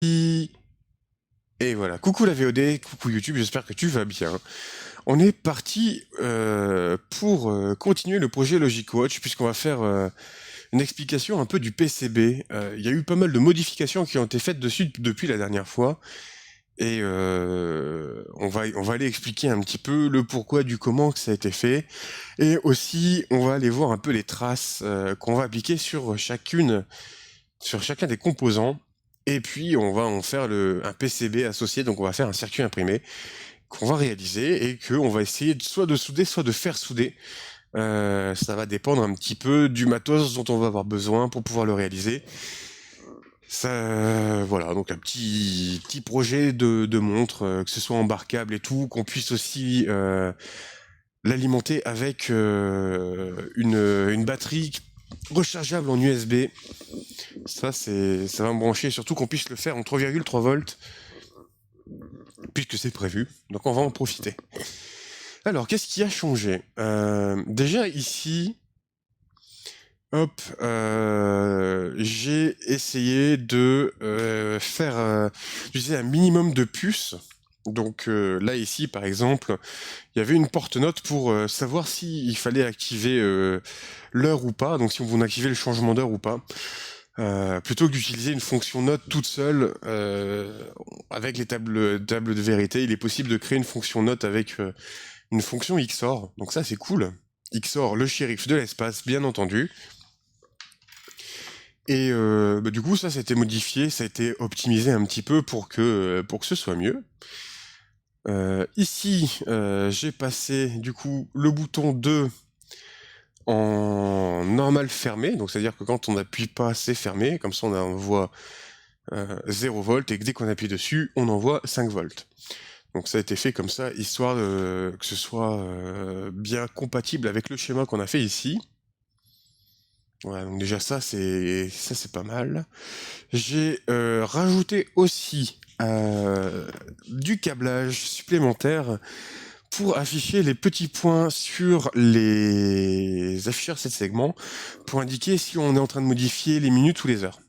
Et voilà, coucou la VOD, coucou YouTube, j'espère que tu vas bien. On est parti pour continuer le projet Logic Watch, puisqu'on va faire une explication un peu du PCB. Il y a eu pas mal de modifications qui ont été faites dessus depuis la dernière fois, et on va aller expliquer un petit peu le pourquoi du comment que ça a été fait, et aussi on va aller voir un peu les traces qu'on va appliquer sur chacun des composants. Et puis on va en faire un PCB associé, donc on va faire un circuit imprimé qu'on va réaliser et qu'on va essayer soit de souder, soit de faire souder. Ça va dépendre un petit peu du matos dont on va avoir besoin pour pouvoir le réaliser. Ça, voilà, donc un petit projet de montre, que ce soit embarquable et tout, qu'on puisse aussi l'alimenter avec une batterie rechargeable en USB. Ça va me brancher, surtout qu'on puisse le faire en 3,3 volts, puisque c'est prévu. Donc on va en profiter. Alors, qu'est-ce qui a changé déjà ici, hop, j'ai essayé de faire utiliser un minimum de puces. Donc là ici, par exemple, il y avait une porte-note pour savoir s'il fallait activer l'heure ou pas, donc si on voulait activer le changement d'heure ou pas. Plutôt que d'utiliser une fonction note toute seule avec les tables de vérité, il est possible de créer une fonction note avec une fonction XOR. Donc ça c'est cool. XOR, le shérif de l'espace, bien entendu. Et du coup ça a été modifié, ça a été optimisé un petit peu pour que ce soit mieux. Ici j'ai passé du coup le bouton 2 en normal fermé, donc c'est-à-dire que quand on n'appuie pas, c'est fermé, comme ça on envoie 0 volts, et que dès qu'on appuie dessus, on envoie 5 volts. Donc ça a été fait comme ça, histoire que ce soit bien compatible avec le schéma qu'on a fait ici. Voilà, donc déjà ça c'est pas mal. J'ai rajouté aussi du câblage supplémentaire pour afficher les petits points sur les afficheurs 7 segments, pour indiquer si on est en train de modifier les minutes ou les heures.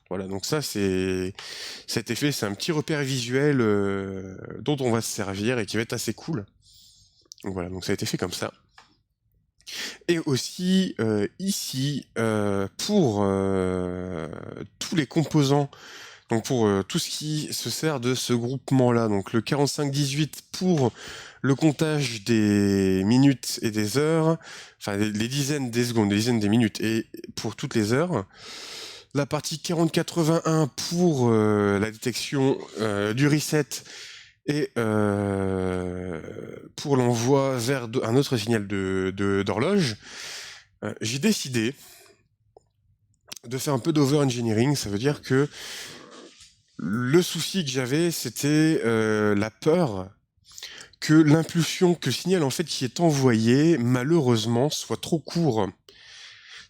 Voilà, donc ça, cet effet, c'est un petit repère visuel dont on va se servir et qui va être assez cool. Donc voilà, donc ça a été fait comme ça. Et aussi, ici, pour tous les composants, donc pour tout ce qui se sert de ce groupement-là, donc le 4518 pour le comptage des minutes et des heures, enfin les dizaines des secondes, les dizaines des minutes, et pour toutes les heures. La partie 4081 pour la détection du reset et pour l'envoi vers un autre signal d'horloge. J'ai décidé de faire un peu d'over-engineering. Ça veut dire que le souci que j'avais, c'était la peur que l'impulsion, que le signal en fait qui est envoyé, malheureusement, soit trop court.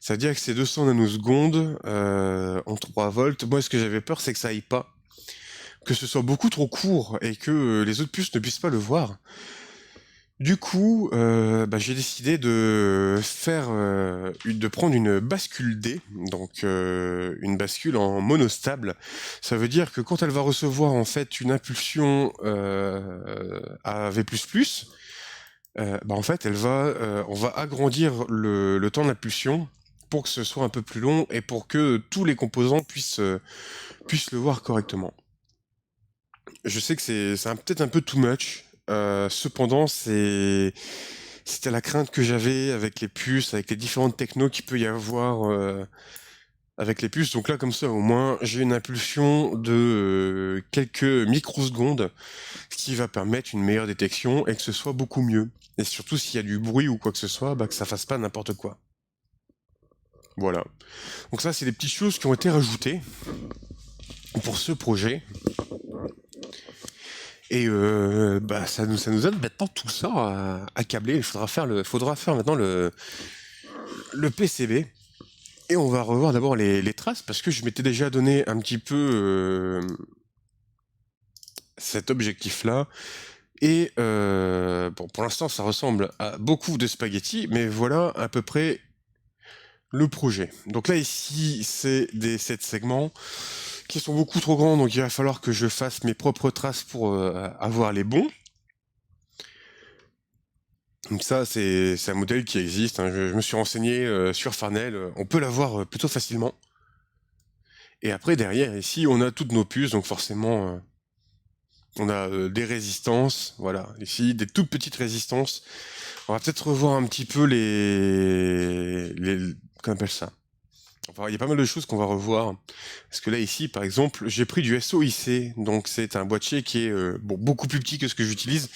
C'est-à-dire que c'est 200 nanosecondes en 3 volts. Moi, ce que j'avais peur, c'est que ça aille pas. Que ce soit beaucoup trop court et que les autres puces ne puissent pas le voir. Du coup, j'ai décidé de prendre une bascule D, donc une bascule en monostable. Ça veut dire que quand elle va recevoir en fait une impulsion à V++, en fait, on va agrandir le temps d'impulsion pour que ce soit un peu plus long et pour que tous les composants puissent le voir correctement. Je sais que c'est peut-être un peu too much. Cependant, c'était la crainte que j'avais avec les puces, avec les différentes technos qu'il peut y avoir avec les puces. Donc là, comme ça, au moins, j'ai une impulsion de quelques microsecondes, ce qui va permettre une meilleure détection et que ce soit beaucoup mieux. Et surtout, s'il y a du bruit ou quoi que ce soit, que ça fasse pas n'importe quoi. Voilà. Donc ça, c'est des petites choses qui ont été rajoutées pour ce projet. Et ça nous aide maintenant tout ça à câbler. Il faudra faire maintenant le PCB. Et on va revoir d'abord les traces, parce que je m'étais déjà donné un petit peu cet objectif-là. Et pour l'instant, ça ressemble à beaucoup de spaghettis, mais voilà à peu près le projet. Donc là, ici, c'est des 7 segments. qui sont beaucoup trop grands, donc il va falloir que je fasse mes propres traces pour avoir les bons. Donc ça, c'est un modèle qui existe, hein. Je me suis renseigné sur Farnell, on peut l'avoir plutôt facilement. Et après, derrière, ici, on a toutes nos puces, donc forcément, on a des résistances, voilà. Ici, des toutes petites résistances. On va peut-être revoir un petit peu qu'on appelle ça? Enfin, il y a pas mal de choses qu'on va revoir. Parce que là, ici, par exemple, j'ai pris du SOIC. Donc, c'est un boîtier qui est bon, beaucoup plus petit que ce que j'utilise,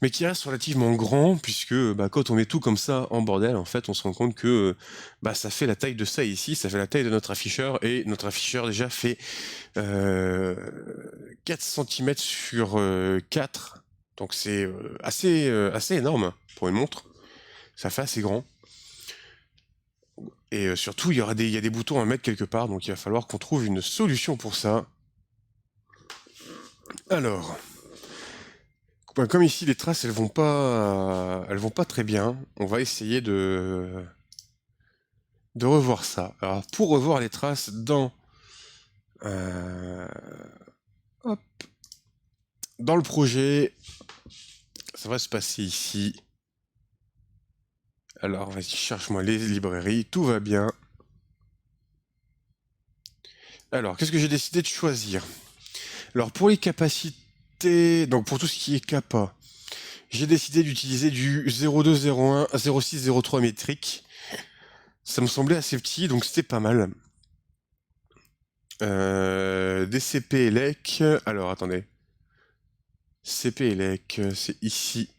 mais qui reste relativement grand, puisque bah, quand on met tout comme ça en bordel, en fait, on se rend compte que bah, ça fait la taille de ça ici, ça fait la taille de notre afficheur, et notre afficheur déjà fait 4 cm sur 4. Donc c'est assez énorme pour une montre. Ça fait assez grand. Et surtout, il y a des boutons à mettre quelque part, donc il va falloir qu'on trouve une solution pour ça. Alors, ben, comme ici les traces elles vont pas très bien, on va essayer de revoir ça. Alors pour revoir les traces euh, hop, dans le projet, ça va se passer ici. Alors vas-y, cherche-moi les librairies, tout va bien. Alors, qu'est-ce que j'ai décidé de choisir? Alors, pour les capacités, donc pour tout ce qui est kappa, j'ai décidé d'utiliser du 0201 0603 métrique. Ça me semblait assez petit, donc c'était pas mal. Des CP ELEC, alors attendez. CP ELEC, c'est ici.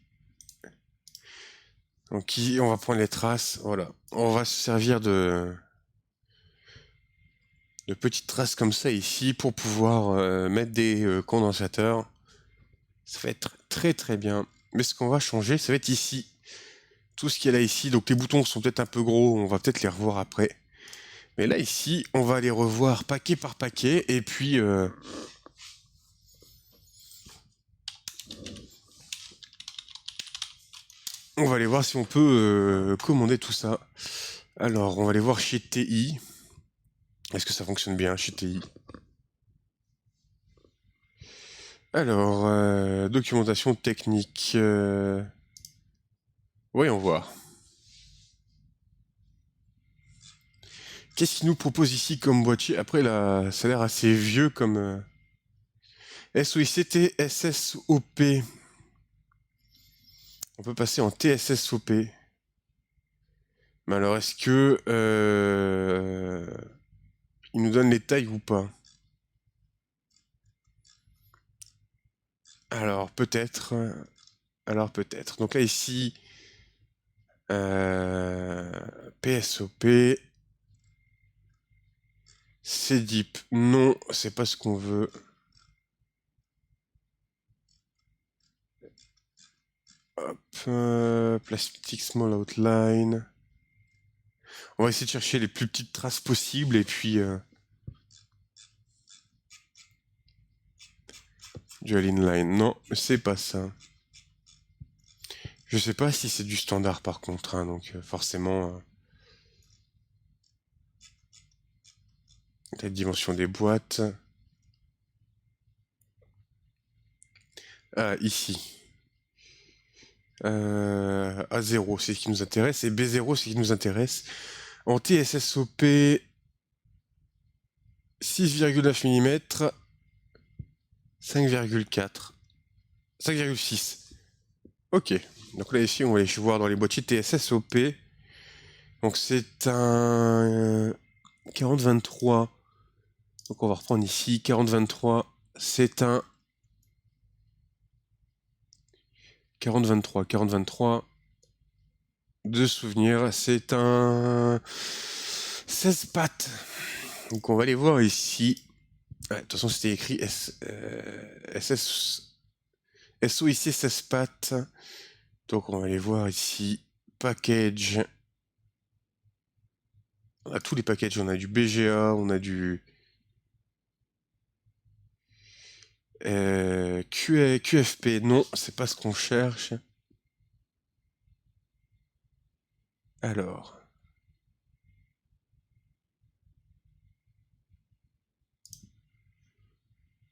Donc on va prendre les traces, voilà. On va se servir de petites traces comme ça ici pour pouvoir mettre des condensateurs. Ça va être très très bien. Mais ce qu'on va changer, ça va être ici. Tout ce qu'il y a là ici, donc les boutons sont peut-être un peu gros, on va peut-être les revoir après. Mais là ici, on va les revoir paquet par paquet, et puis on va aller voir si on peut commander tout ça. Alors, on va aller voir chez TI. Est-ce que ça fonctionne bien chez TI? Alors, documentation technique. Voyons voir. Qu'est-ce qu'il nous propose ici comme boîtier? Après, là, ça a l'air assez vieux comme... SOICT SSOP. On peut passer en TSSOP. Mais alors, est-ce que... il nous donne les tailles ou pas? Alors, peut-être... Alors, peut-être. Donc là, ici... PSOP... CDIP. Non, c'est pas ce qu'on veut. Hop, plastic small outline. On va essayer de chercher les plus petites traces possibles et puis dual inline. Non, c'est pas ça. Je sais pas si c'est du standard par contre, hein, donc forcément. La dimension des boîtes. Ah, ici. A0, c'est ce qui nous intéresse, et B0, c'est ce qui nous intéresse. En TSSOP, 6,9 mm, 5,4. 5,6. Ok. Donc là, ici, on va aller voir dans les boîtiers TSSOP. Donc c'est un 4023. Donc on va reprendre ici. 4023, c'est un 4023. 4023. De souvenir, c'est un 16 pattes. Donc on va aller voir ici. Ouais, de toute façon, c'était écrit SOIC 16 pattes. Donc on va aller voir ici. Package. On a tous les packages. On a du BGA, on a du QFP. Non, c'est pas ce qu'on cherche. Alors.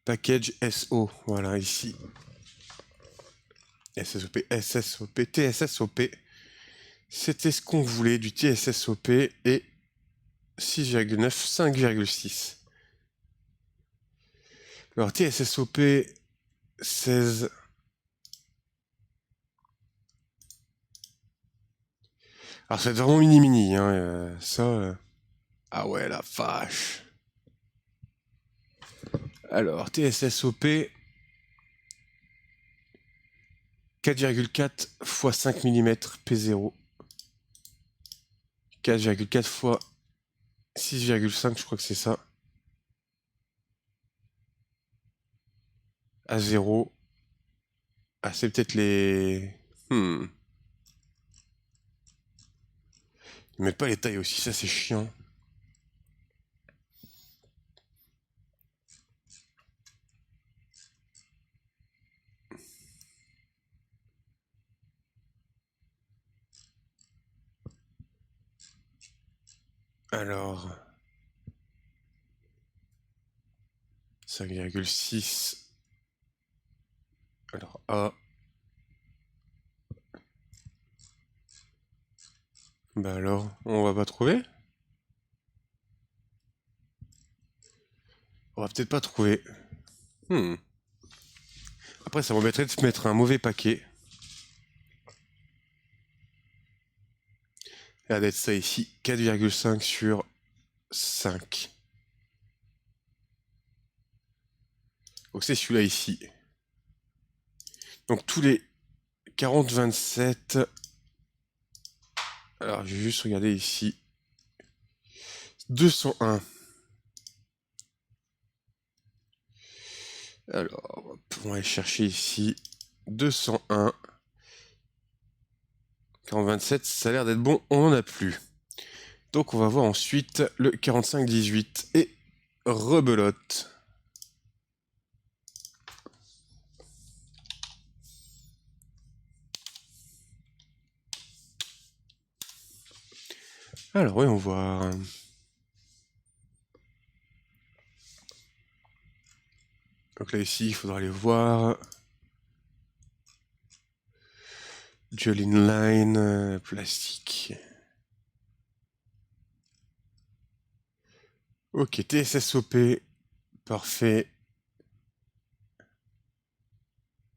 Package SO, voilà, ici. SSOP, SSOP, TSSOP. C'était ce qu'on voulait du TSSOP et 6,9, 5,6. Alors TSSOP 16. Alors c'est vraiment mini-mini, hein, ça... Ah ouais, la vache. Alors, TSSOP, 4,4 x 5 mm P0. 4,4 x 6,5, je crois que c'est ça. À 0. Ah, c'est peut-être les... Ils mettent pas les tailles aussi, ça c'est chiant. Alors... 5,6. Alors A. Bah alors, on va pas trouver? On va peut-être pas trouver. Après, ça m'embêterait de se mettre un mauvais paquet. Et d'être ça ici, 4,5 sur 5. Donc c'est celui-là ici. Donc tous les 40, 27. Alors, je vais juste regarder ici. 201. Alors, on va aller chercher ici. 201. 40-27, ça a l'air d'être bon, on n'en a plus. Donc on va voir ensuite le 45-18 et rebelote. Alors voyons voir. Donc là ici, il faudra aller voir. Gel inline, plastique. Ok, TSSOP, parfait.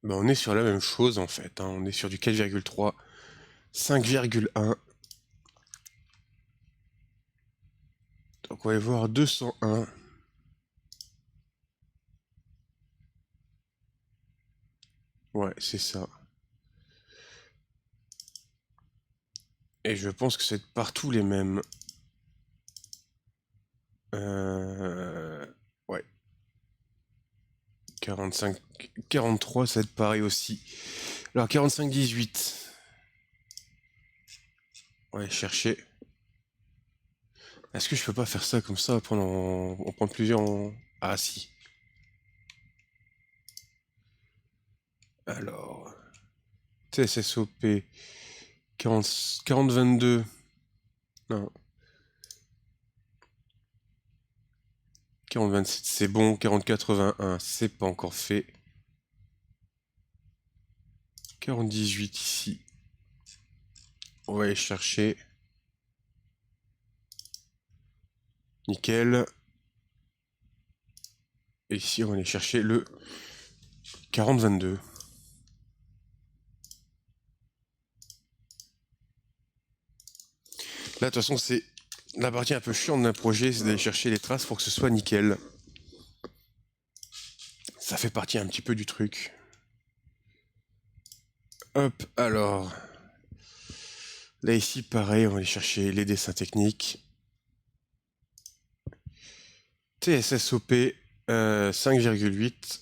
Ben, on est sur la même chose en fait, hein. On est sur du 4,3, 5,1. Donc on va aller voir 201. Ouais, c'est ça. Et je pense que c'est partout les mêmes. Ouais. 45, 43, ça va être pareil aussi. Alors 45, 18. On va chercher. Est-ce que je peux pas faire ça comme ça, on prend plusieurs en... Ah si. Alors... TSSOP 40, 40, 22. Non. 40, 27, c'est bon. 40, 81, c'est pas encore fait. 40, 18 ici. On va aller chercher. Nickel. Et ici, on va aller chercher le 40, 22. Là, de toute façon, c'est la partie un peu chiante d'un projet, c'est d'aller chercher les traces pour que ce soit nickel. Ça fait partie un petit peu du truc. Hop, alors... Là, ici, pareil, on va aller chercher les dessins techniques. TSSOP 5,8.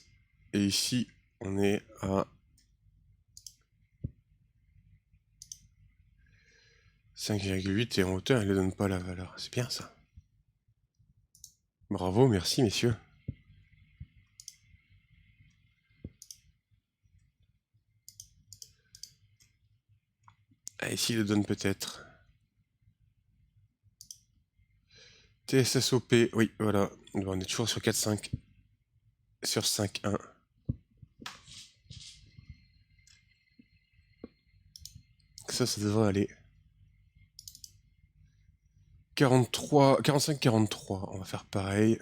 Et ici, on est à 5,8 et en hauteur, elle ne donne pas la valeur. C'est bien ça. Bravo, merci messieurs. Ah, ici, il le donne peut-être. TSSOP, oui, voilà. On est toujours sur 4,5. sur 5.1. Ça devrait aller. 43, 45, 43. On va faire pareil.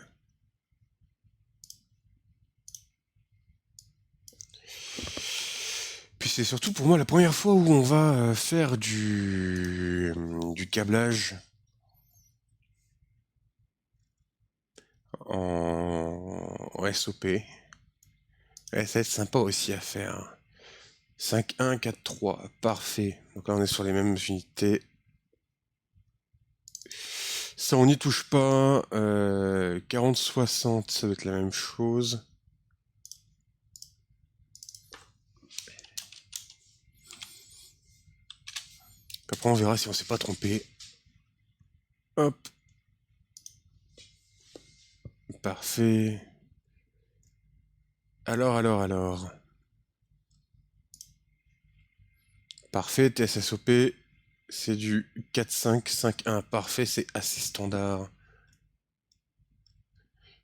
Puis c'est surtout pour moi la première fois où on va faire du câblage en SOP. Ouais, ça va être sympa aussi à faire. 5.1, 4.3, parfait. Donc là on est sur les mêmes unités. Ça on n'y touche pas. 40, 60, ça doit être la même chose. Après on verra si on s'est pas trompé. Hop. Parfait. Alors. Parfait, TSSOP, c'est du 4-5, 5-1. Parfait, c'est assez standard.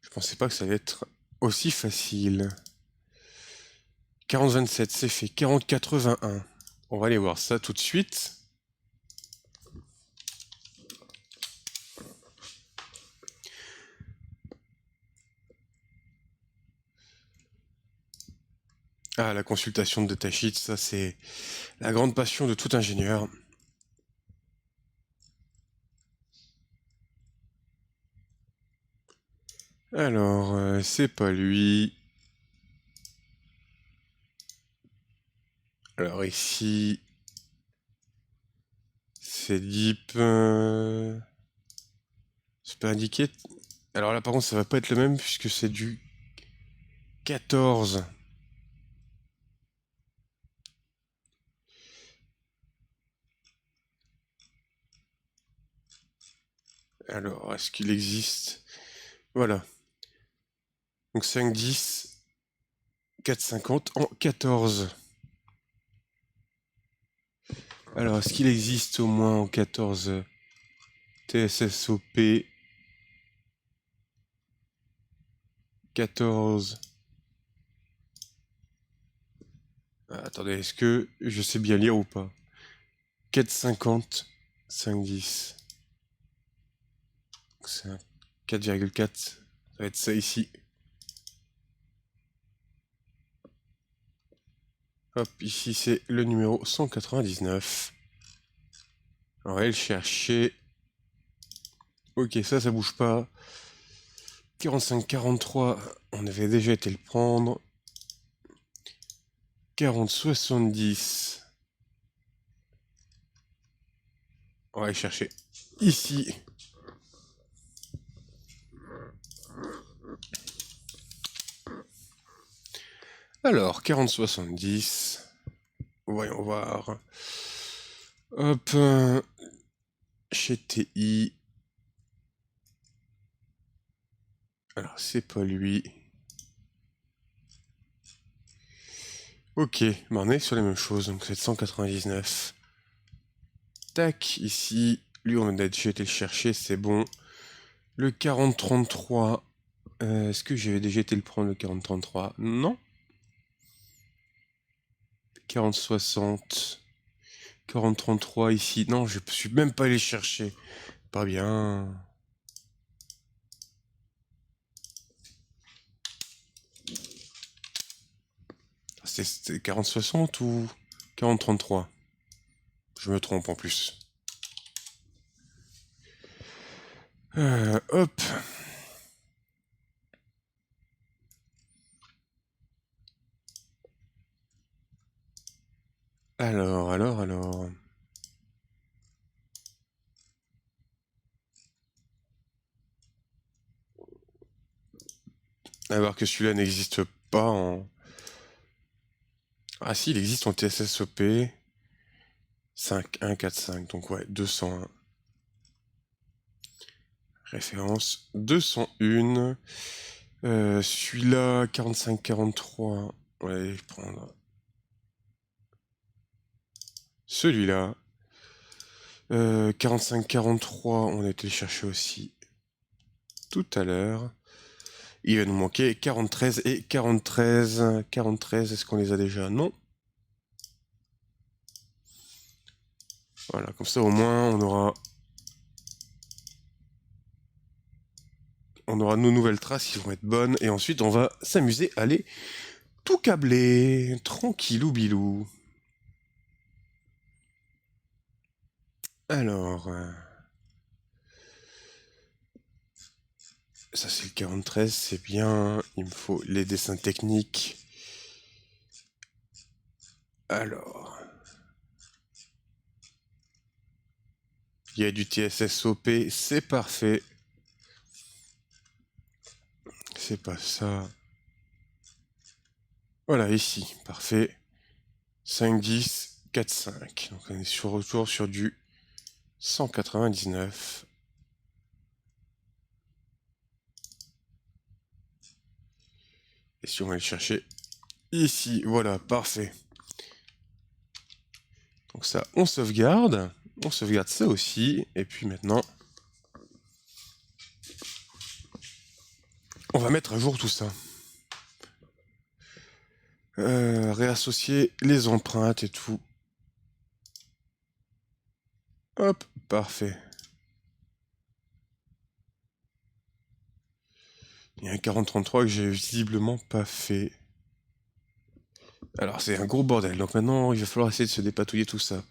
Je pensais pas que ça allait être aussi facile. 40-27, c'est fait. 40-81. On va aller voir ça tout de suite. Ah, la consultation de datasheet, ça c'est la grande passion de tout ingénieur. Alors, c'est pas lui. Alors ici, c'est deep. C'est pas indiqué. Alors là par contre ça va pas être le même puisque c'est du 14. Alors, est-ce qu'il existe? Voilà. Donc 5, 10, 4,50 en 14. Alors, est-ce qu'il existe au moins en 14 TSSOP 14. Ah, attendez, est-ce que je sais bien lire ou pas? 4,50, 5,10. C'est 4,4. Ça va être ça ici. Hop, ici c'est le numéro 199. On va aller le chercher. Ok, ça bouge pas. 45, 43, on avait déjà été le prendre. 40, 70. On va aller chercher ici. Alors, 40, 70. Voyons voir. Hop. Chez TI. Alors, c'est pas lui. Ok, bah on est sur les mêmes choses, donc 799. Tac, ici. Lui, on a déjà été le chercher, c'est bon. Le 4033. Est-ce que j'avais déjà été le prendre, le 4033? Non. 4060. 4033 ici. Non, je suis même pas allé chercher. Pas bien. C'était 4060 ou 4033? Je me trompe en plus. Hop. Alors. À voir que celui-là n'existe pas en... Ah si, il existe en TSSOP. 5145, donc ouais, 201. Référence 201. Celui-là, 4543. On va aller prendre celui-là. 4543, on a été le chercher aussi tout à l'heure. Il va nous manquer 43 et 43. 43, est-ce qu'on les a déjà? Non. Voilà, comme ça au moins on aura nos nouvelles traces qui vont être bonnes. Et ensuite on va s'amuser à les tout câbler. Tranquillou bilou. Alors... ça c'est le 43, c'est bien. Il me faut les dessins techniques. Alors... il y a du TSSOP, c'est parfait. C'est pas ça. Voilà, ici, parfait. 5, 10, 4, 5. Donc on est sur retour sur du 199. Et si on va aller chercher ici, voilà, parfait. Donc ça, on sauvegarde. On sauvegarde ça aussi. Et puis maintenant, on va mettre à jour tout ça. Réassocier les empreintes et tout. Hop, parfait. Il y a un 4033 que j'ai visiblement pas fait. Alors c'est un gros bordel, donc maintenant il va falloir essayer de se dépatouiller tout ça.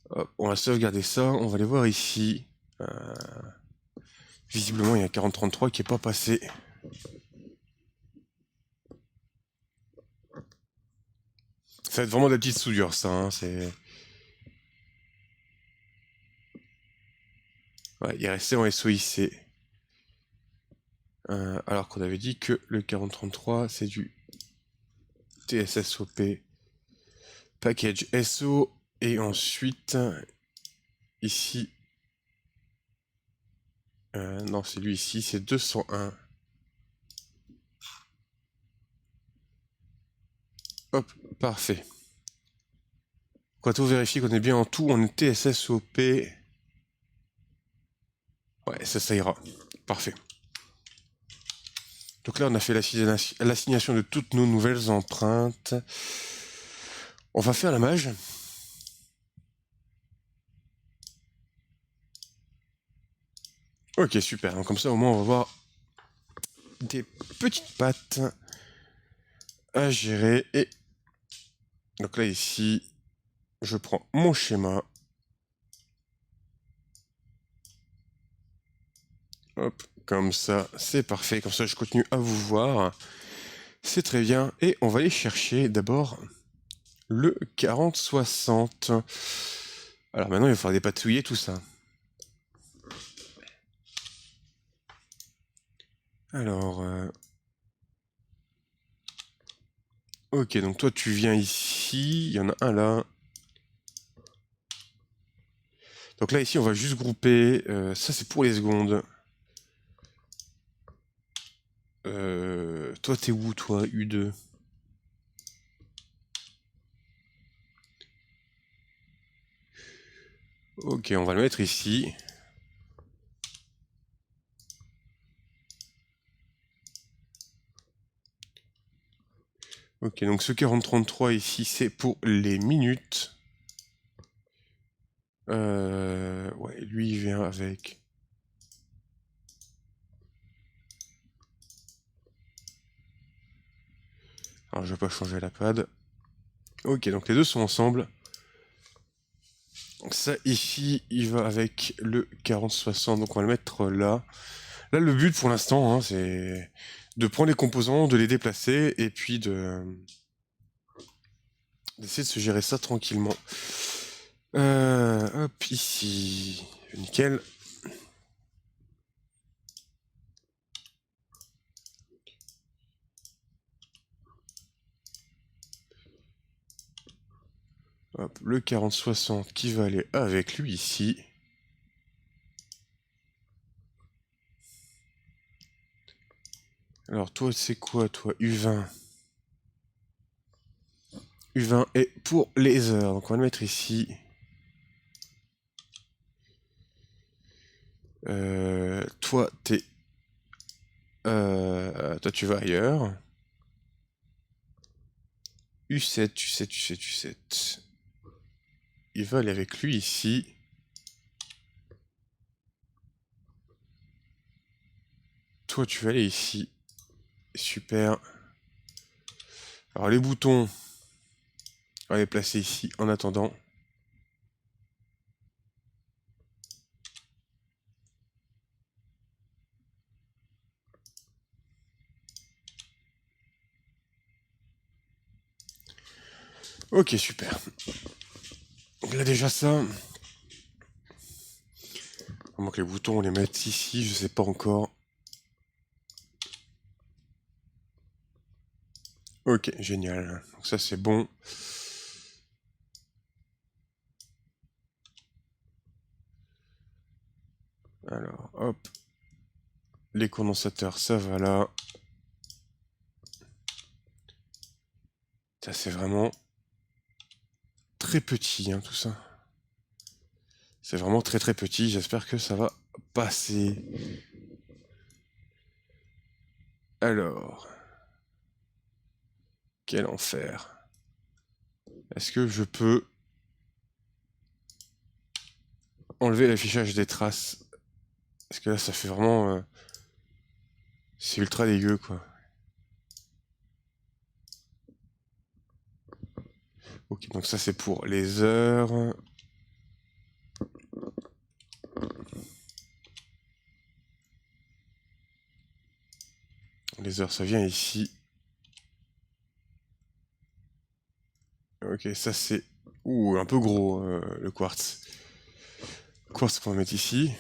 Hop, on va sauvegarder ça, on va aller voir ici. Visiblement il y a un 4033 qui est pas passé. Ça va être vraiment de la petite soudure ça, hein, c'est... Ouais, il est resté en SOIC. Alors qu'on avait dit que le 4033 c'est du TSSOP package SO et ensuite ici non c'est lui ici, c'est 201. Hop, parfait. Quand on vérifie qu'on est bien en tout, on est TSSOP. Ouais, ça ira. Parfait. Donc là, on a fait l'assignation de toutes nos nouvelles empreintes. On va faire la mage. Ok, super. Donc comme ça, au moins, on va voir des petites pattes à gérer. Et donc là, ici, je prends mon schéma. Hop, comme ça, c'est parfait. Comme ça, je continue à vous voir. C'est très bien. Et on va aller chercher d'abord le 4060. Alors maintenant, il va falloir dépatouiller tout ça. Alors... ok, donc toi, tu viens ici. Il y en a un là. Donc là, ici, on va juste grouper. Ça, c'est pour les secondes. Toi, t'es où, toi, U2? Ok, on va le mettre ici. Ok, donc ce 4033 ici, c'est pour les minutes. Ouais, lui, il vient avec... Alors, je vais pas changer la pad. Ok, donc les deux sont ensemble. Donc ça, ici, il va avec le 4060, donc on va le mettre là. Là, le but, pour l'instant, hein, c'est de prendre les composants, de les déplacer, et puis d'essayer de se gérer ça tranquillement. Hop, ici. Nickel. Hop, le 4060 qui va aller avec lui ici. Alors toi, c'est quoi, toi? U20. U20 est pour les heures. Donc on va le mettre ici. Toi, t'es Toi, tu vas ailleurs. U7, U7, U7, U7. Il va aller avec lui ici. Toi, tu vas aller ici. Super. Alors, les boutons, on va les placer ici en attendant. Ok, super. Donc là, déjà ça. À moins que les boutons, on les mette ici, je sais pas encore. Ok, génial. Donc ça, c'est bon. Alors, hop. Les condensateurs, ça va là. Ça, c'est vraiment très petit, hein, tout ça. C'est vraiment très très petit. J'espère que ça va passer. Alors. Quel enfer. Est-ce que je peux enlever l'affichage des traces? Parce que là, ça fait vraiment... c'est ultra dégueu, quoi. Ok, donc ça, c'est pour les heures. Les heures, ça vient ici. Ok, ça, c'est... Ouh, un peu gros, le quartz. Quartz qu'on va mettre ici.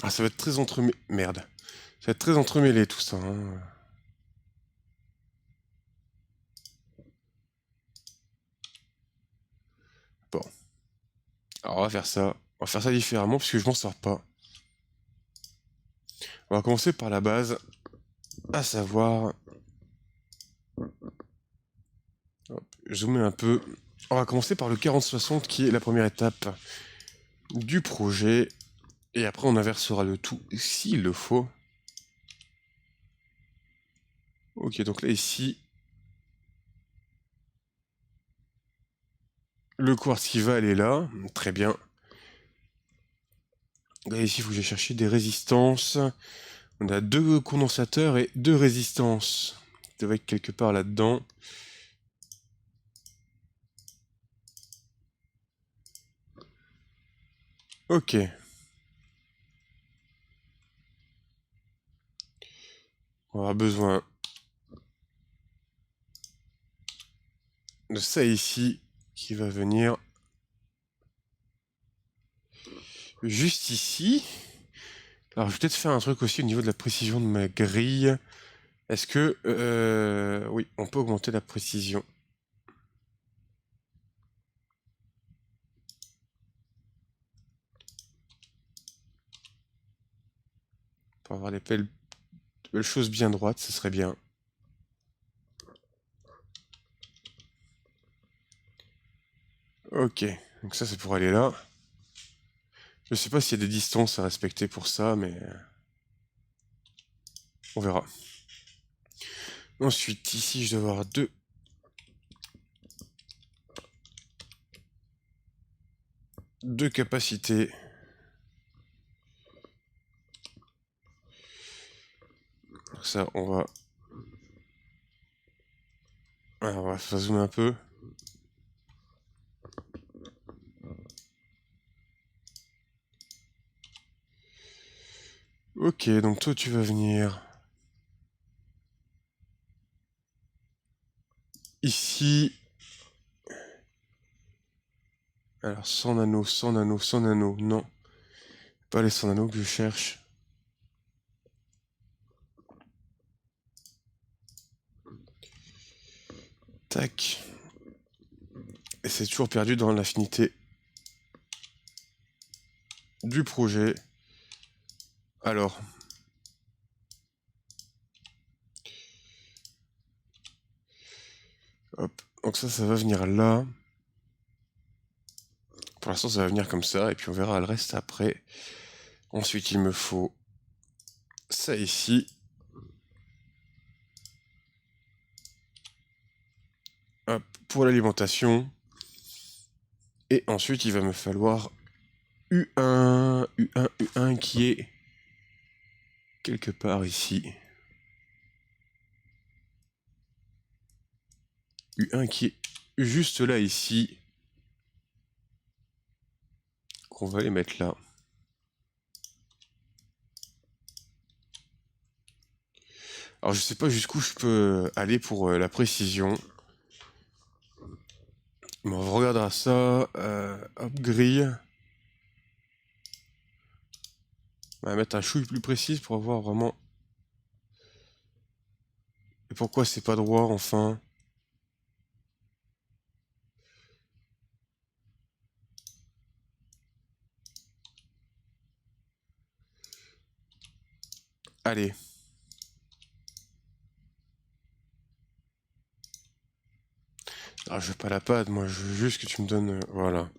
Ah, ça va être très entremêlé... Merde. Ça va être très entremêlé, tout ça, hein. Bon. Alors, on va faire ça. On va faire ça différemment, parce que je m'en sors pas. On va commencer par la base. À savoir... Hop, zoomer un peu. On va commencer par le 40-60, qui est la première étape du projet. Et après, on inversera le tout s'il le faut. Ok, donc là, ici, le quartz qui va aller là. Très bien. Là, ici, il faut que j'aille chercher des résistances. On a 2 condensateurs et 2 résistances. Ça doit être quelque part là-dedans. Ok. On aura besoin de ça ici, qui va venir juste ici. Alors, je vais peut-être faire un truc aussi au niveau de la précision de ma grille. Est-ce que... oui, on peut augmenter la précision. Pour avoir des belles choses bien droites, ce serait bien. Ok, donc ça c'est pour aller là. Je sais pas s'il y a des distances à respecter pour ça, mais... on verra. Ensuite, ici, je dois avoir 2 capacités. Donc ça, on va... Alors, on va faire zoomer un peu. Ok, donc toi, tu vas venir... ici... Alors, 100 nanos, 100 nanos, 100 nanos, non. Pas les 100 nanos que je cherche. Tac. Et c'est toujours perdu dans l'affinité du projet. Alors... hop. Donc ça va venir là. Pour l'instant, ça va venir comme ça, et puis on verra le reste après. Ensuite, il me faut ça ici. Hop, pour l'alimentation. Et ensuite, il va me falloir U1, U1, U1 qui est quelque part ici. U1 qui est juste là, ici. Qu'on va les mettre là. Alors, je sais pas jusqu'où je peux aller pour la précision. Mais on regardera ça. Hop, grille. On va mettre un chouille plus précise pour avoir vraiment... Et pourquoi c'est pas droit, enfin? Allez. Ah, je veux pas la pâte, moi, je veux juste que tu me donnes... voilà.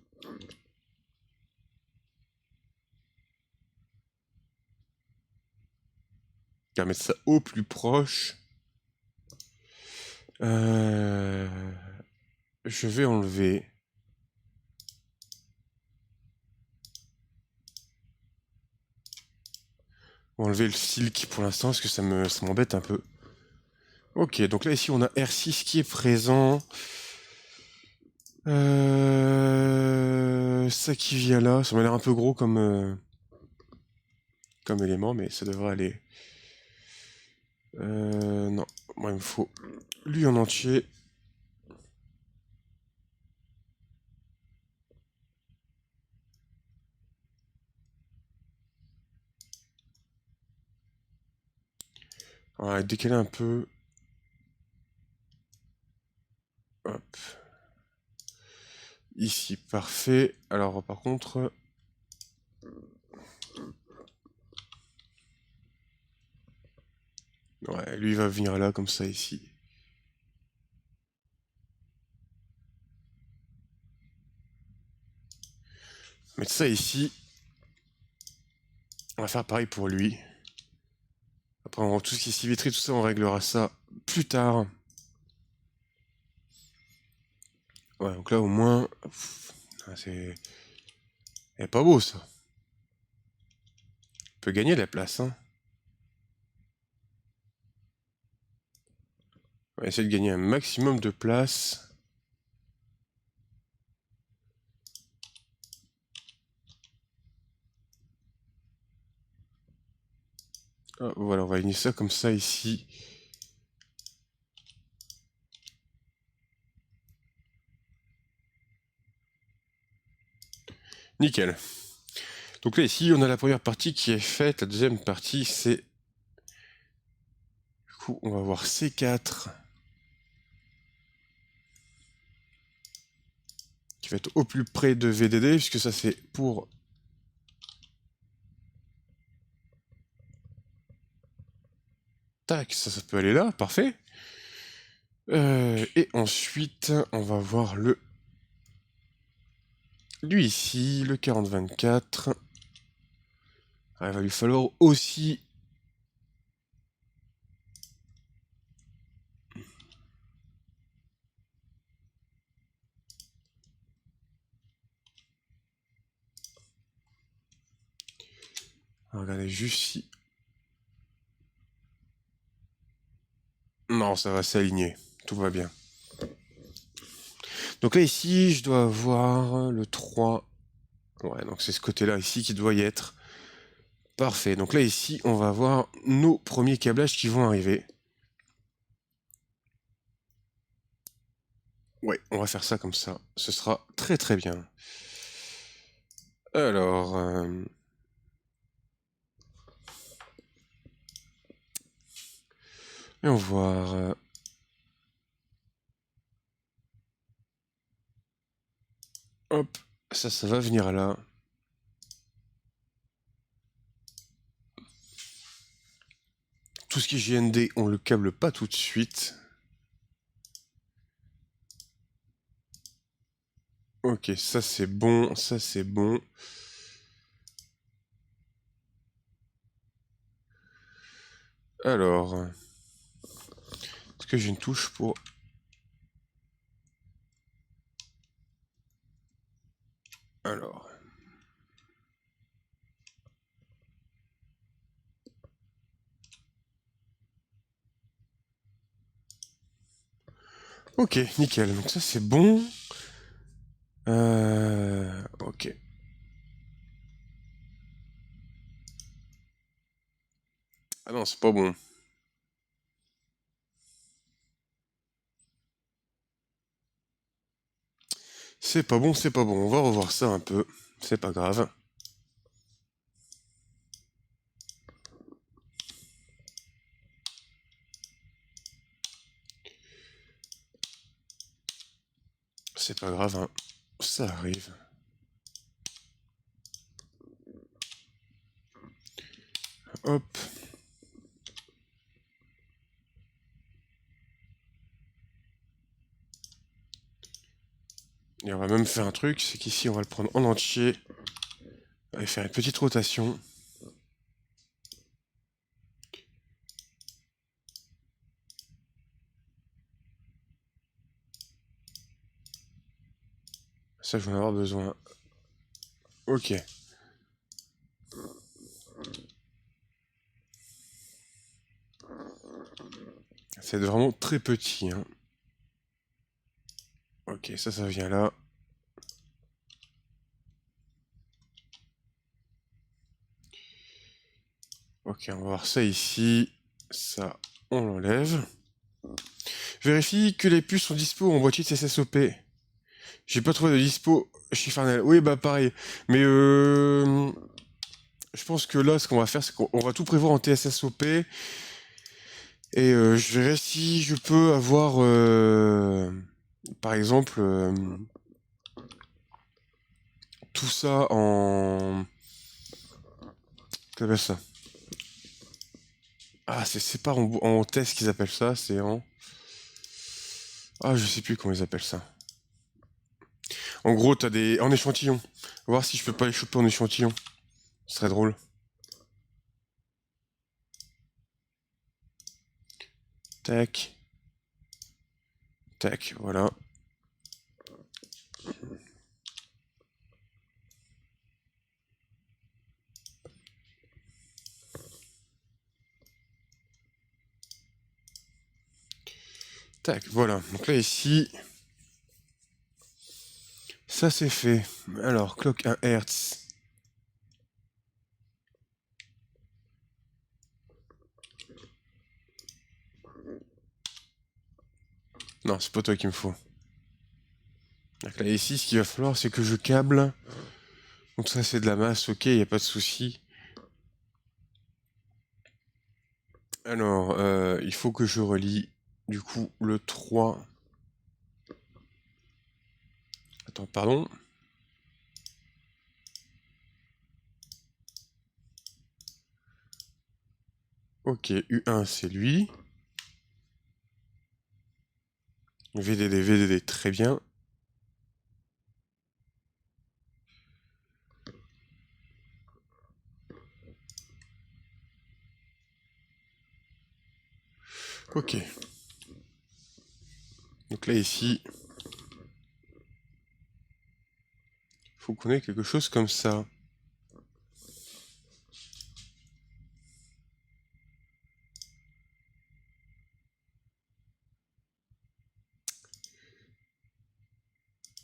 On va mettre ça au plus proche. Je vais enlever... On va enlever le silk pour l'instant, parce que ça m'embête un peu. Ok, donc là, ici, on a R6 qui est présent. Ça qui vient là, ça m'a l'air un peu gros comme élément, mais ça devrait aller. Non, moi il me faut lui en entier. On va décaler un peu. Hop. Ici, parfait. Alors par contre... Ouais, lui va venir là, comme ça, ici. Mettre ça ici. On va faire pareil pour lui. Après, tout ce qui est symétrie, tout ça, on réglera ça plus tard. Ouais, donc là, au moins... c'est... C'est pas beau, ça. On peut gagner de la place, hein. On va essayer de gagner un maximum de place. Ah, voilà, on va aligner ça comme ça, ici. Nickel. Donc là, ici, on a la première partie qui est faite. La deuxième partie, c'est... Du coup, on va voir C4. Qui va être au plus près de VDD, puisque ça, c'est pour... Tac, ça peut aller là, parfait. Et ensuite, on va voir lui ici, le 40-24. Ah, il va lui falloir aussi... Regardez juste si... Non, ça va s'aligner. Tout va bien. Donc là, ici, je dois avoir le 3. Ouais, donc c'est ce côté-là ici qui doit y être. Parfait. Donc là, ici, on va avoir nos premiers câblages qui vont arriver. Ouais, on va faire ça comme ça. Ce sera très très bien. Alors... Et on va voir... Hop, ça va venir là. Tout ce qui est JND, on le câble pas tout de suite. Ok, ça c'est bon, ça c'est bon. Alors, est-ce que j'ai une touche pour... Alors... Ok, nickel. Donc ça c'est bon. Ok. Ah non, c'est pas bon. C'est pas bon, c'est pas bon. On va revoir ça un peu. C'est pas grave. C'est pas grave, hein. Ça arrive. Hop. Et on va même faire un truc, c'est qu'ici on va le prendre en entier. On va faire une petite rotation. Ça, je vais en avoir besoin. Ok. C'est vraiment très petit, hein. Ok, ça vient là. Ok, on va voir ça ici. Ça, on l'enlève. Vérifie que les puces sont dispo en boîtier de CSSOP. J'ai pas trouvé de dispo chez Farnell. Oui, bah pareil. Mais je pense que là, ce qu'on va faire, c'est qu'on va tout prévoir en TSSOP. Et je verrai si je peux avoir, par exemple, tout ça en... Qu'appelle ça? Ah, c'est pas en test qu'ils appellent ça, c'est en... Ah, je sais plus comment ils appellent ça. En gros, t'as des... En échantillon. Voir si je peux pas les choper en échantillon. Ce serait drôle. Tac. Tac, voilà. Tac, voilà. Donc là, ici... Ça, c'est fait. Alors, clock 1 Hz. Non, c'est pas toi qu'il me faut. Donc là, ici, ce qu'il va falloir, c'est que je câble. Donc ça, c'est de la masse, ok, y a pas de souci. Alors, il faut que je relie, du coup, le 3. Attends, pardon. Ok, U1, c'est lui. VDD, VDD, très bien. Ok. Donc là, ici, faut qu'on ait quelque chose comme ça.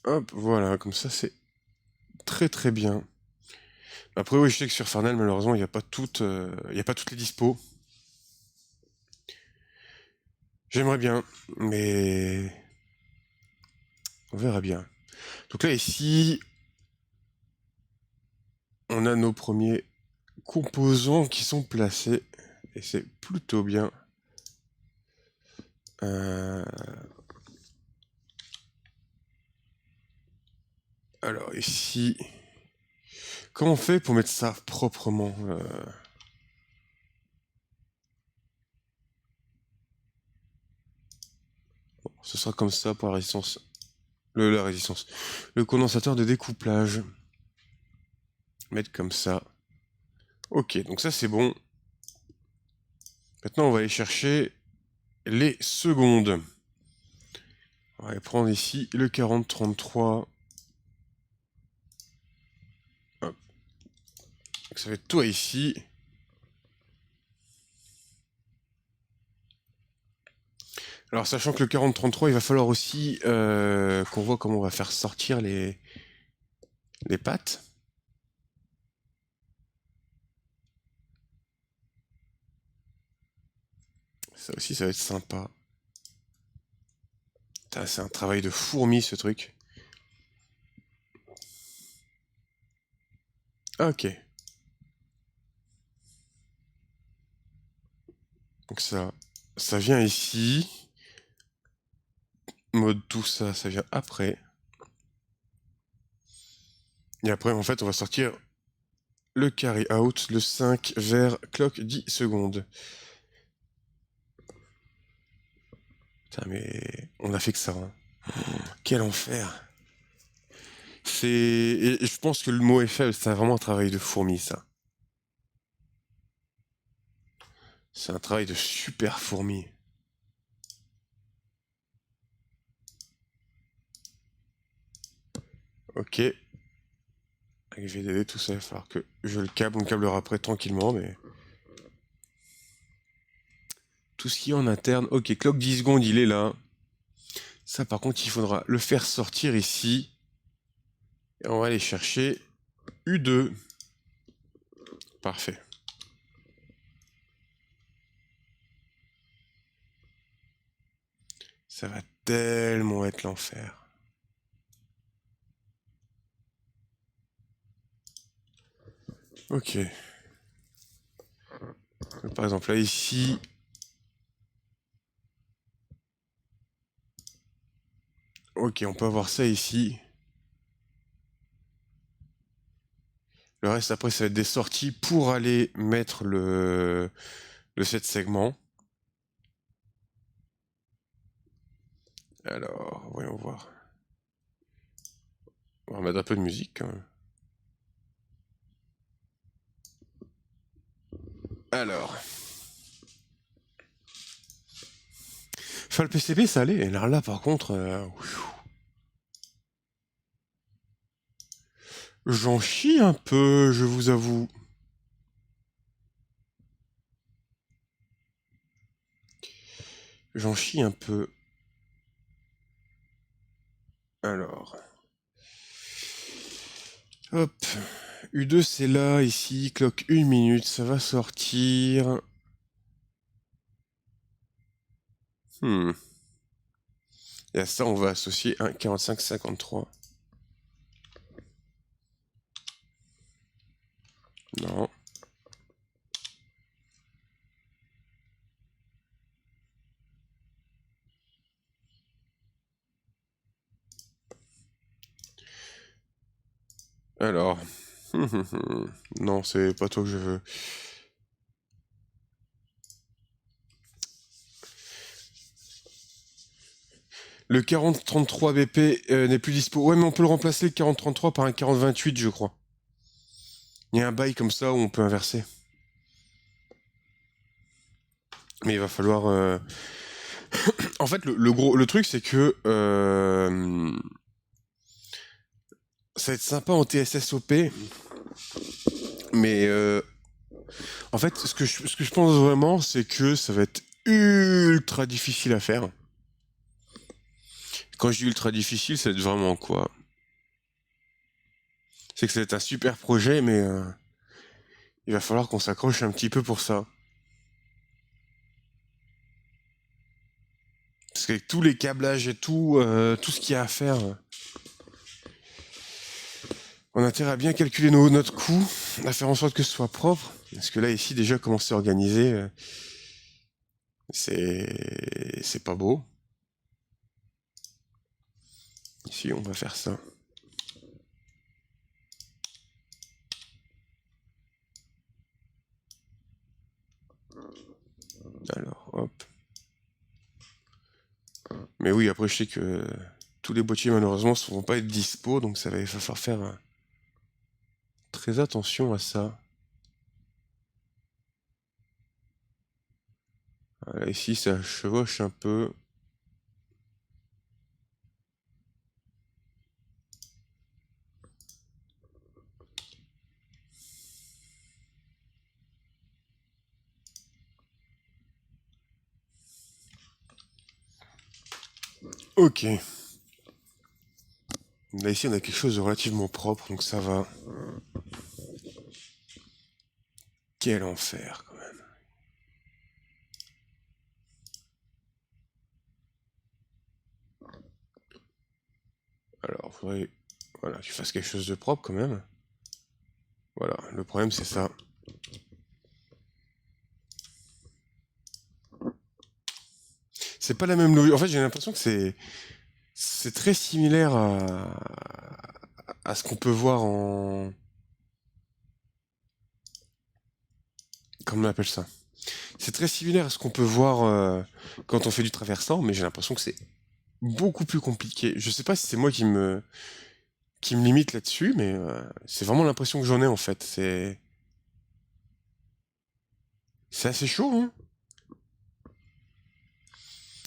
Hop, voilà, comme ça, c'est très très bien. Après, oui, je sais que sur Farnell, malheureusement, il n'y a pas toutes, il y a pas toutes les dispos. J'aimerais bien, mais on verra bien. Donc là, ici, on a nos premiers composants qui sont placés, et c'est plutôt bien. Alors ici, comment on fait pour mettre ça proprement bon, ce sera comme ça pour la résistance La résistance. Le condensateur de découplage. Mettre comme ça. Ok, donc ça c'est bon. Maintenant on va aller chercher les secondes. On va aller prendre ici le 4033. Hop. Donc ça va être toi ici. Alors sachant que le 4033, il va falloir aussi qu'on voit comment on va faire sortir les pattes. Ça aussi, ça va être sympa. C'est un travail de fourmi, ce truc. Ok. Donc ça vient ici. Mode tout ça, ça vient après. Et après, en fait, on va sortir le carry out, le 5 vers clock 10 secondes. Putain, mais on a fait que ça. Hein. Oh, quel enfer. Et je pense que le mot est faible, c'est vraiment un travail de fourmi, ça. C'est un travail de super fourmi. Ok. Avec VDD, tout ça, il va falloir que je le câble. On le câblera après tranquillement, mais... Tout ce qui est en interne. Ok, clock 10 secondes, il est là. Ça, par contre, il faudra le faire sortir ici. Et on va aller chercher U2. Parfait. Ça va tellement être l'enfer. Ok. Par exemple, là, ici... Ok, on peut avoir ça ici. Le reste, après, ça va être des sorties pour aller mettre le set segment. Alors, voyons voir. On va mettre un peu de musique, quand même. Alors... Enfin, le PCB, ça allait. Et là, par contre... J'en chie un peu, je vous avoue. J'en chie un peu. Alors. Hop. U2, c'est là, ici. Clock 1 minute, ça va sortir. Et à ça, on va associer un 45-53. Non. Alors. Non, c'est pas toi que je veux. Le 4033 BP n'est plus dispo. Ouais, mais on peut le remplacer, le 4033, par un 4028, je crois. Il y a un bail comme ça où on peut inverser. Mais il va falloir... En fait, le truc, c'est que... Ça va être sympa en TSSOP. Mais... En fait, ce que je pense vraiment, c'est que ça va être ultra difficile à faire. Quand je dis ultra difficile, ça va être vraiment quoi? C'est que ça va être un super projet, mais il va falloir qu'on s'accroche un petit peu pour ça. Parce qu'avec tous les câblages et tout ce qu'il y a à faire, on a intérêt à bien calculer notre coût, à faire en sorte que ce soit propre. Parce que là, ici, déjà, comment c'est organisé, c'est pas beau. Ici, on va faire ça. Alors, hop. Mais oui, après, je sais que tous les boîtiers malheureusement ne vont pas être dispo, donc il va falloir faire très attention à ça. Voilà, ici ça chevauche un peu. Ok. Là ici on a quelque chose de relativement propre, donc ça va. Quel enfer quand même. Alors faudrait voilà, que tu fasses quelque chose de propre quand même. Voilà, le problème c'est ça. C'est pas la même logique. En fait j'ai l'impression que c'est très similaire à ce qu'on peut voir en... Comment on appelle ça? C'est très similaire à ce qu'on peut voir quand on fait du traversant, mais j'ai l'impression que c'est beaucoup plus compliqué. Je sais pas si c'est moi qui me limite là-dessus, mais c'est vraiment l'impression que j'en ai en fait. C'est assez chaud, hein.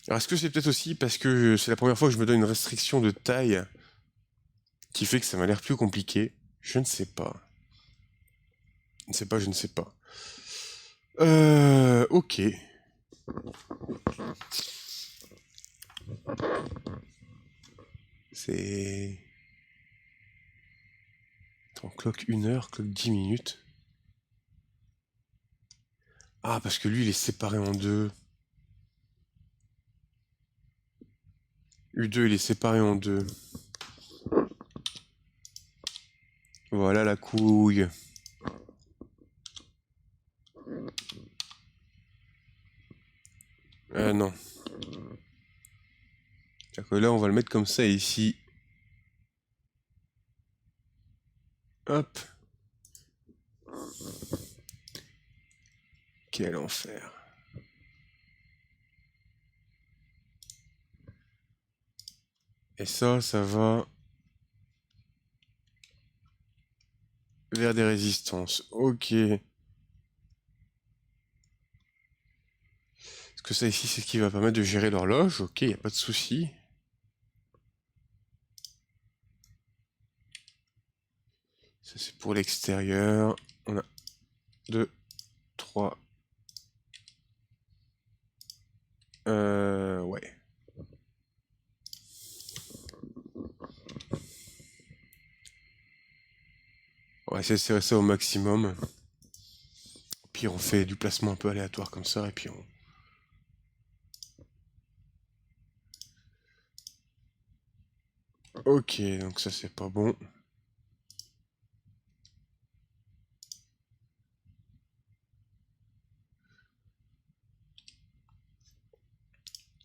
Alors est-ce que c'est peut-être aussi parce que c'est la première fois que je me donne une restriction de taille qui fait que ça m'a l'air plus compliqué? Je ne sais pas. Je ne sais pas, je ne sais pas. Ok. C'est... Attends, clock 1 heure, clock 10 minutes. Ah, parce que lui, il est séparé en deux. U2, il est séparé en deux. Voilà la couille. Non. C'est-à-dire que là, on va le mettre comme ça ici. Hop. Quel enfer. Et ça va vers des résistances. Ok. Est-ce que ça ici, c'est ce qui va permettre de gérer l'horloge? Ok, y a pas de souci. Ça, c'est pour l'extérieur. On a 2, 3. Ouais. On va essayer de serrer ça au maximum. Puis on fait du placement un peu aléatoire comme ça, et puis on... Ok, donc ça c'est pas bon.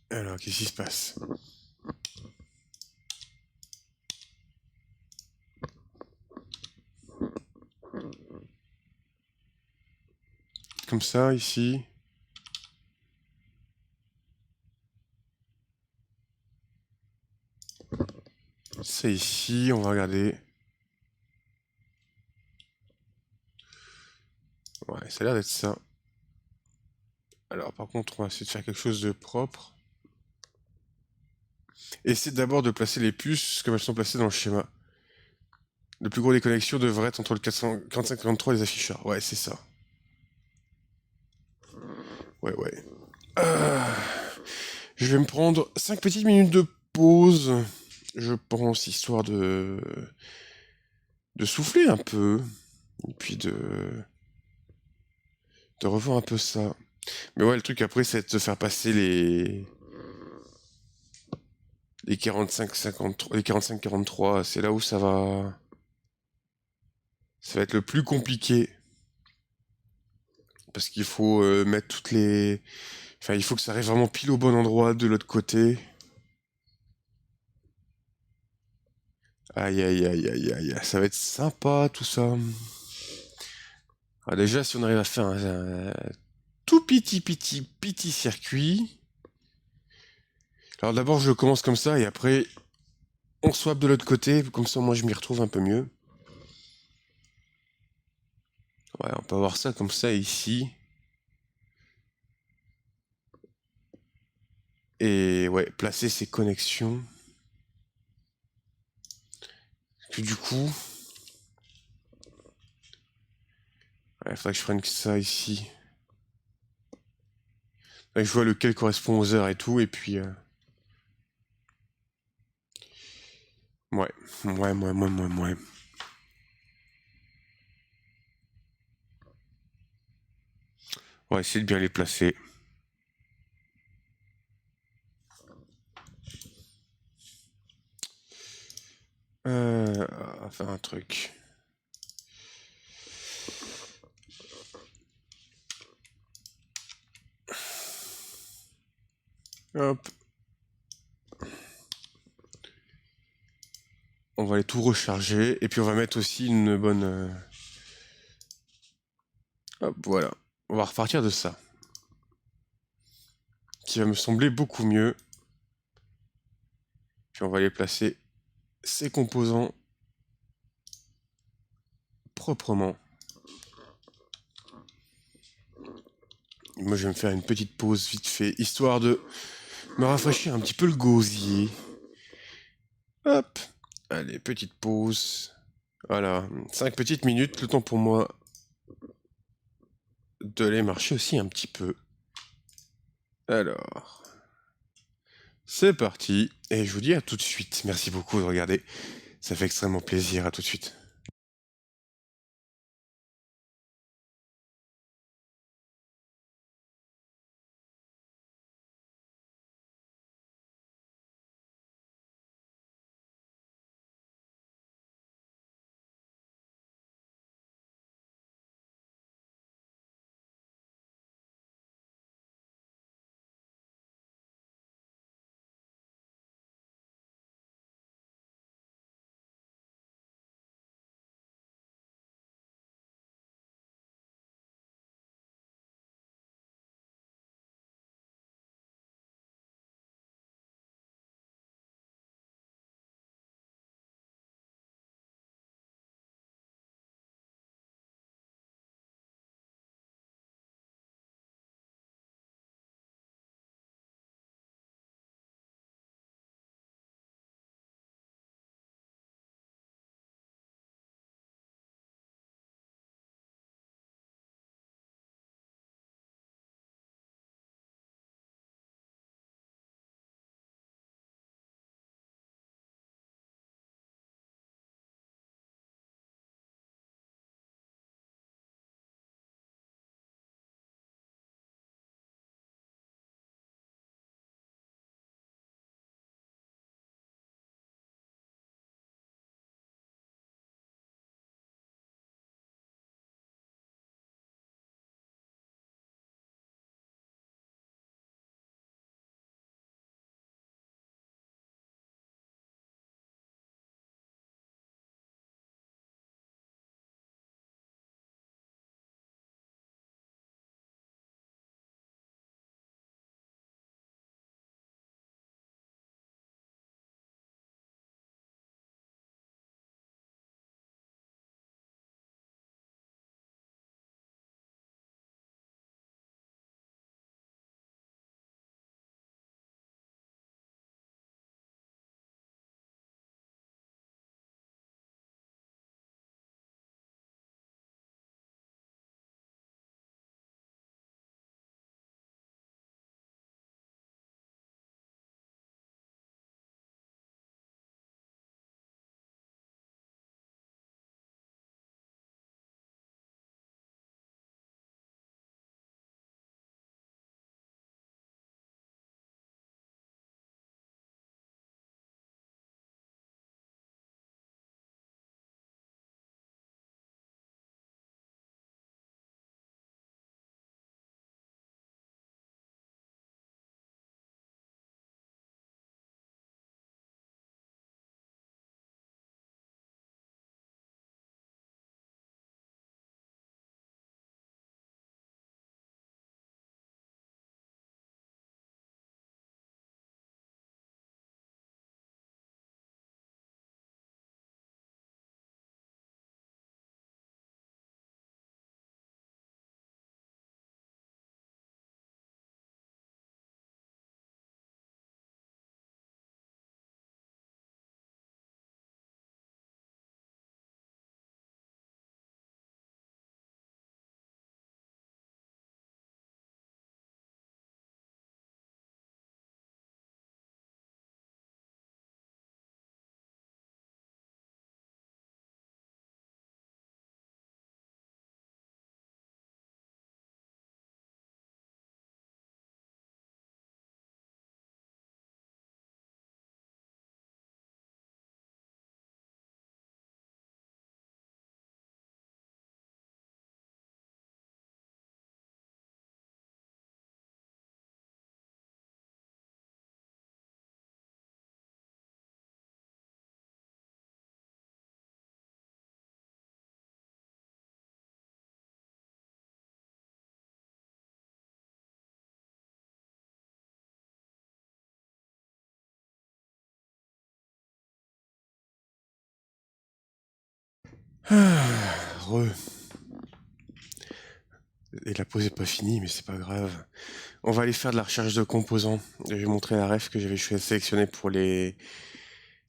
Alors, qu'est-ce qui se passe? Comme ça, ici. Ça ici, on va regarder. Ouais, ça a l'air d'être ça. Alors, par contre, on va essayer de faire quelque chose de propre. Essayez d'abord de placer les puces comme elles sont placées dans le schéma. Le plus gros des connexions devrait être entre le 445 et 43 et les afficheurs. Ouais, c'est ça. Ouais, ouais. Je vais me prendre 5 petites minutes de pause, je pense, histoire de souffler un peu, et puis de revoir un peu ça. Mais ouais, le truc après, c'est de faire passer les 45-53, les 45-43, c'est là où ça va être le plus compliqué. Parce qu'il faut mettre toutes les... Enfin, il faut que ça arrive vraiment pile au bon endroit de l'autre côté. Aïe, aïe, aïe, aïe, aïe, ça va être sympa tout ça. Alors déjà, si on arrive à faire un tout petit circuit. Alors d'abord, je commence comme ça et après, On swap de l'autre côté, comme ça moi je m'y retrouve un peu mieux. Ouais, on peut avoir ça comme ça ici. Et ouais, placer ces connexions. Parce que du coup... Il faudrait que je prenne ça ici. Là, je vois lequel correspond aux heures et tout, et puis... Ouais. On va essayer de bien les placer. On va faire un truc. Hop. On va les tout recharger, et puis on va mettre aussi une bonne... Hop, voilà. On va repartir de ça. Qui va me sembler beaucoup mieux. Puis on va les placer, ces composants, proprement. Et moi, je vais me faire une petite pause vite fait, histoire de me rafraîchir un petit peu le gosier. Hop. Allez, petite pause. Voilà, 5 petites minutes, le temps pour moi de les marcher aussi un petit peu. Alors, c'est parti, et je vous dis à tout de suite. Merci beaucoup de regarder, ça fait extrêmement plaisir, à tout de suite. Re. Et la pause est pas finie, mais c'est pas grave. On va aller faire de la recherche de composants. Je vais montrer la ref que j'avais sélectionnée pour les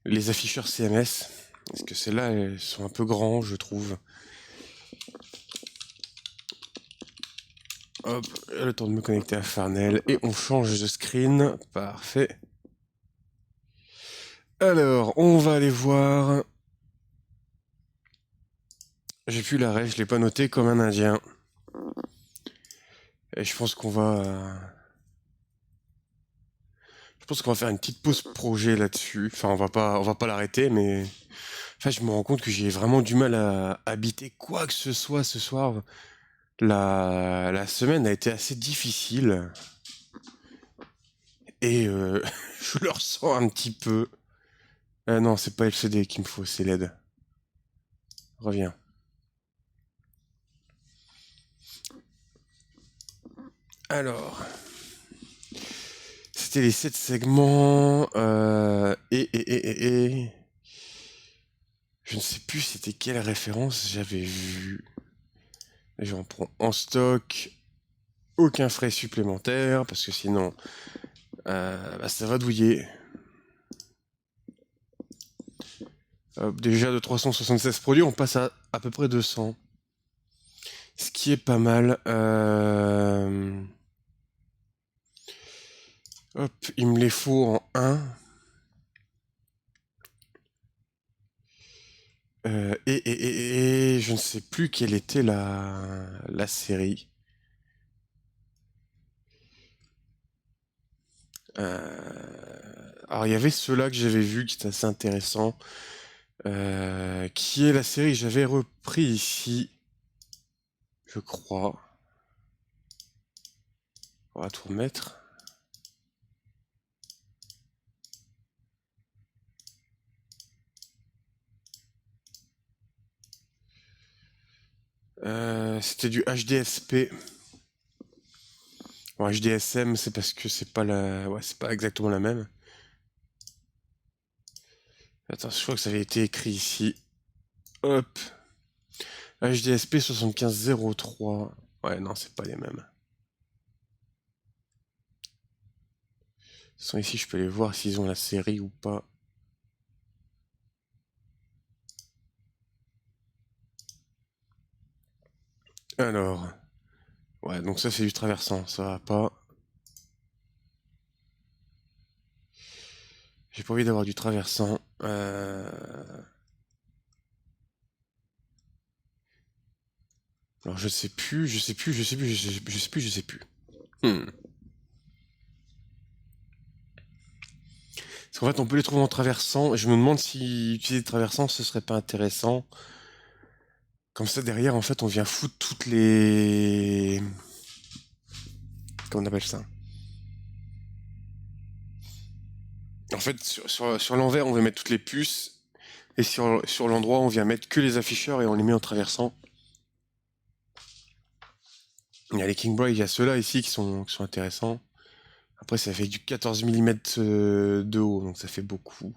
afficheurs CMS. Parce que celles-là, elles sont un peu grands, je trouve. Hop, le temps de me connecter à Farnell. Et on change de screen. Parfait. Alors, on va aller voir. J'ai plus la ref, je l'ai pas noté comme un indien. Et je pense qu'on va... Je pense qu'on va faire une petite pause projet là-dessus. Enfin, on va pas l'arrêter, mais... Enfin, je me rends compte que j'ai vraiment du mal à habiter quoi que ce soit ce soir. La semaine a été assez difficile. Et je le ressens un petit peu. Non, c'est pas LCD qu'il me faut, c'est LED. Reviens. Alors... C'était les 7 segments. Je ne sais plus c'était quelle référence j'avais vu. J'en prends en stock. Aucun frais supplémentaire, parce que sinon, bah, ça va douiller. Déjà de 376 produits, on passe à peu près 200. Ce qui est pas mal. Hop, il me les faut en 1. Et je ne sais plus quelle était la série. Alors il y avait ceux-là que j'avais vu qui étaient assez intéressants. Qui est la série que j'avais repris ici, je crois. On va tout remettre. C'était du HDSP. Bon, HDSM, c'est parce que c'est pas c'est pas exactement la même. Attends, je crois que ça avait été écrit ici. Hop. HDSP 7503. Ouais, non, c'est pas les mêmes. Sont ici, je peux les voir s'ils ont la série ou pas. Alors. Ouais, donc ça, c'est du traversant. Ça va pas. J'ai pas envie d'avoir du traversant. Alors je sais plus. Parce qu'en fait, on peut les trouver en traversant. Je me demande si utiliser des traversants, ce serait pas intéressant. Comme ça, derrière, en fait, on vient foutre toutes les... Comment on appelle ça? En fait, sur l'envers, on va mettre toutes les puces. Et sur l'endroit, on vient mettre que les afficheurs et on les met en traversant. Il y a les King Boy, il y a ceux-là ici qui sont intéressants. Après, ça fait du 14 mm de haut, donc ça fait beaucoup.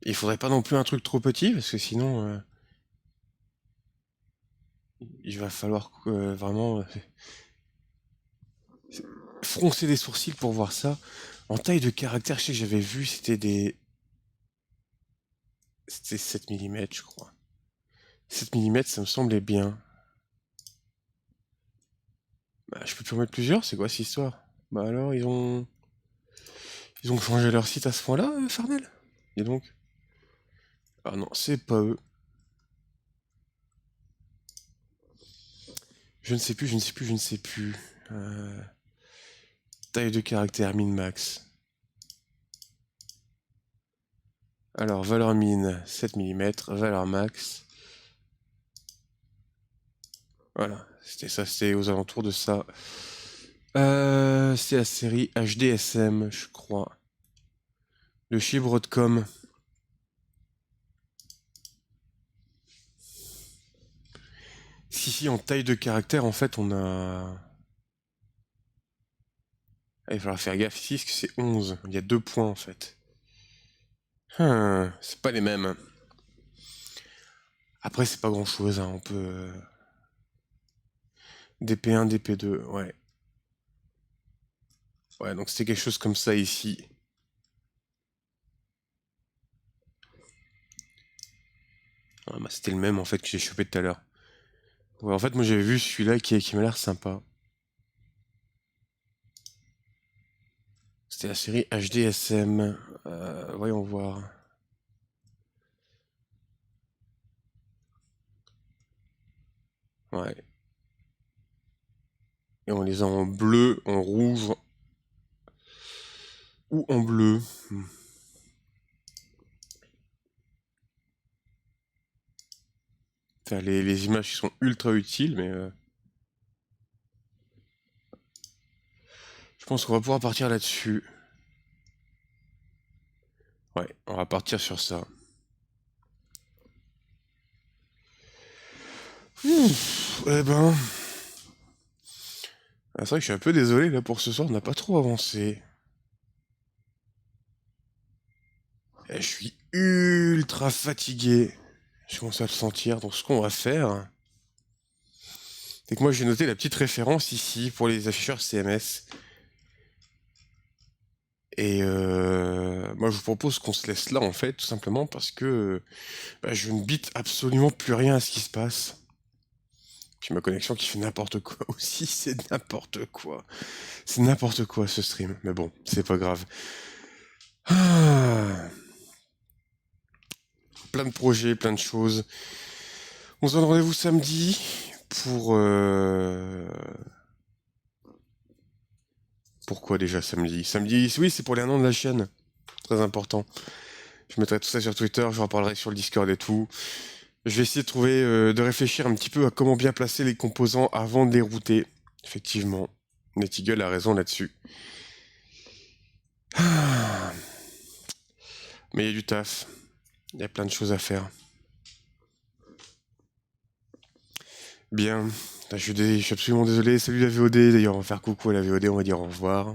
Il faudrait pas non plus un truc trop petit, parce que sinon, il va falloir vraiment froncer des sourcils pour voir ça. En taille de caractère, je sais que j'avais vu, c'était 7 mm, je crois. 7 mm, ça me semblait bien. Bah, je peux plus en mettre plusieurs, c'est quoi cette histoire? Bah alors, ils ont changé leur site à ce point-là, Farnell? Et donc? Ah non, c'est pas eux. Je ne sais plus, je ne sais plus, je ne sais plus. Taille de caractère min-max. Alors, valeur min, 7 mm, valeur max. Voilà, c'était ça, c'était aux alentours de ça. C'est la série HDSM, je crois. De chez Broadcom. Si, en taille de caractère, en fait, on a... Ah, il va falloir faire gaffe ici, parce que c'est 11. Il y a 2 points, en fait. C'est pas les mêmes. Après, c'est pas grand-chose, hein. On peut... DP1, DP2, ouais. Ouais, donc c'était quelque chose comme ça ici. Ah, bah, c'était le même, en fait, que j'ai chopé tout à l'heure. Ouais, en fait, moi, j'avais vu celui-là qui m'a l'air sympa. C'était la série HDSM. Voyons voir. Ouais. Et on les a en bleu, en rouge ou en bleu. T'as les images qui sont ultra utiles, mais je pense qu'on va pouvoir partir là-dessus. Ouais, on va partir sur ça. Eh ben... Ah, c'est vrai que je suis un peu désolé là pour ce soir, on n'a pas trop avancé. Je suis ultra fatigué. Je commence à le sentir, donc ce qu'on va faire, c'est que moi j'ai noté la petite référence ici pour les afficheurs CMS. Et moi je vous propose qu'on se laisse là en fait, tout simplement parce que je ne bite absolument plus rien à ce qui se passe. Puis ma connexion qui fait n'importe quoi aussi, c'est n'importe quoi. C'est n'importe quoi ce stream, mais bon, c'est pas grave. Ah, plein de projets, plein de choses. On se donne rendez-vous samedi pour... Pourquoi déjà samedi? Samedi, oui, c'est pour les 1 an de la chaîne. Très important. Je mettrai tout ça sur Twitter, je en parlerai sur le Discord et tout. Je vais essayer de trouver, de réfléchir un petit peu à comment bien placer les composants avant de les router. Effectivement, Nettiggle a raison là-dessus. Ah. Mais il y a du taf. Il y a plein de choses à faire. Bien. Je suis absolument désolé. Salut la VOD. D'ailleurs, on va faire coucou à la VOD. On va dire au revoir.